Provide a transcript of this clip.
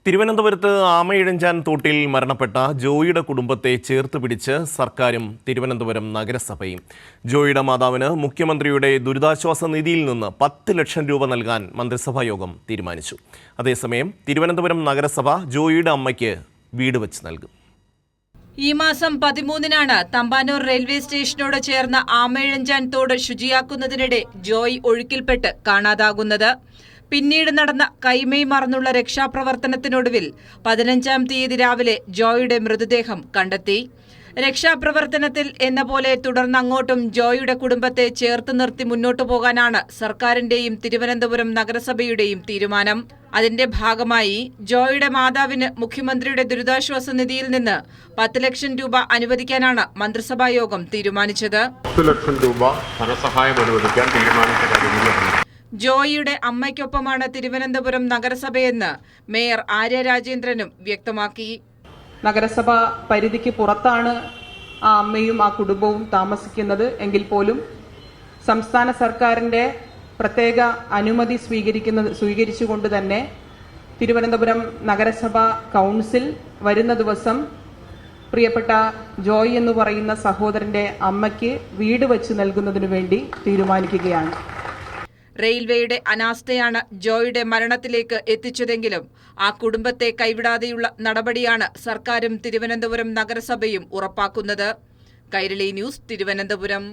തിരുവനന്തപുരത്ത് ആമയിഴഞ്ചാൻ തോട്ടിൽ മരണപ്പെട്ട ജോയിയുടെ കുടുംബത്തെ ചേർത്ത് പിടിച്ച് സർക്കാരും തിരുവനന്തപുരം നഗരസഭയും. ജോയിയുടെ മാതാവിന് മുഖ്യമന്ത്രിയുടെ ദുരിതാശ്വാസ നിധിയിൽ നിന്ന് 10 ലക്ഷം രൂപ നൽകാൻ മന്ത്രിസഭാ യോഗം തീരുമാനിച്ചു. അതേസമയം തിരുവനന്തപുരം നഗരസഭ ജോയിയുടെ അമ്മയ്ക്ക് വീട് വെച്ച് നൽകും. ഈ മാസം 13-നാണ് തമ്പാനൂർ റെയിൽവേ സ്റ്റേഷനോട് ചേർന്ന ആമയിഴഞ്ചാൻ തോട് ശുചിയാക്കുന്നതിനിടെ ജോയ് ഒഴുക്കിൽപ്പെട്ട് കാണാതാകുന്നത്. പിന്നീട് നടന്ന കൈമേയ് മറന്നുള്ള രക്ഷാപ്രവർത്തനത്തിനൊടുവിൽ 15-ാം തീയതി രാവിലെ ജോയിയുടെ മൃതദേഹം കണ്ടെത്തി. രക്ഷാപ്രവർത്തനത്തിൽ എന്ന പോലെ തുടർന്നങ്ങോട്ടും ജോയിയുടെ കുടുംബത്തെ ചേർത്ത് നിർത്തി മുന്നോട്ടു പോകാനാണ് സർക്കാരിന്റെയും തിരുവനന്തപുരം നഗരസഭയുടെയും തീരുമാനം. അതിന്റെ ഭാഗമായി ജോയിയുടെ മാതാവിന് മുഖ്യമന്ത്രിയുടെ ദുരിതാശ്വാസ നിധിയിൽ നിന്ന് 10 ലക്ഷം രൂപ അനുവദിക്കാനാണ് മന്ത്രിസഭാ യോഗം തീരുമാനിച്ചത്. 10 ലക്ഷം രൂപ ധനസഹായം അനുവദിക്കാൻ തീരുമാനിച്ച ജോയിയുടെ അമ്മയ്ക്കൊപ്പമാണ് തിരുവനന്തപുരം നഗരസഭയെന്ന് മേയർ ആര്യ രാജേന്ദ്രനും വ്യക്തമാക്കി. നഗരസഭ പരിധിക്ക് പുറത്താണ് ആ അമ്മയും ആ കുടുംബവും താമസിക്കുന്നത് എങ്കിൽ പോലും സംസ്ഥാന സർക്കാരിന്റെ പ്രത്യേക അനുമതി സ്വീകരിച്ചുകൊണ്ട് തന്നെ തിരുവനന്തപുരം നഗരസഭ കൗൺസിൽ വരുന്ന ദിവസം പ്രിയപ്പെട്ട ജോയ് എന്ന് പറയുന്ന സഹോദരന്റെ അമ്മയ്ക്ക് വീട് വെച്ച് നൽകുന്നതിനു വേണ്ടി തീരുമാനിക്കുകയാണ്. റെയിൽവേയുടെ അനാസ്ഥയാണ് ജോയിയുടെ മരണത്തിലേക്ക് എത്തിച്ചതെങ്കിലും ആ കുടുംബത്തെ കൈവിടാതെയുള്ള നടപടിയാണ് സർക്കാരും തിരുവനന്തപുരം നഗരസഭയും ഉറപ്പാക്കുന്നത്. കൈരളി ന്യൂസ്, തിരുവനന്തപുരം.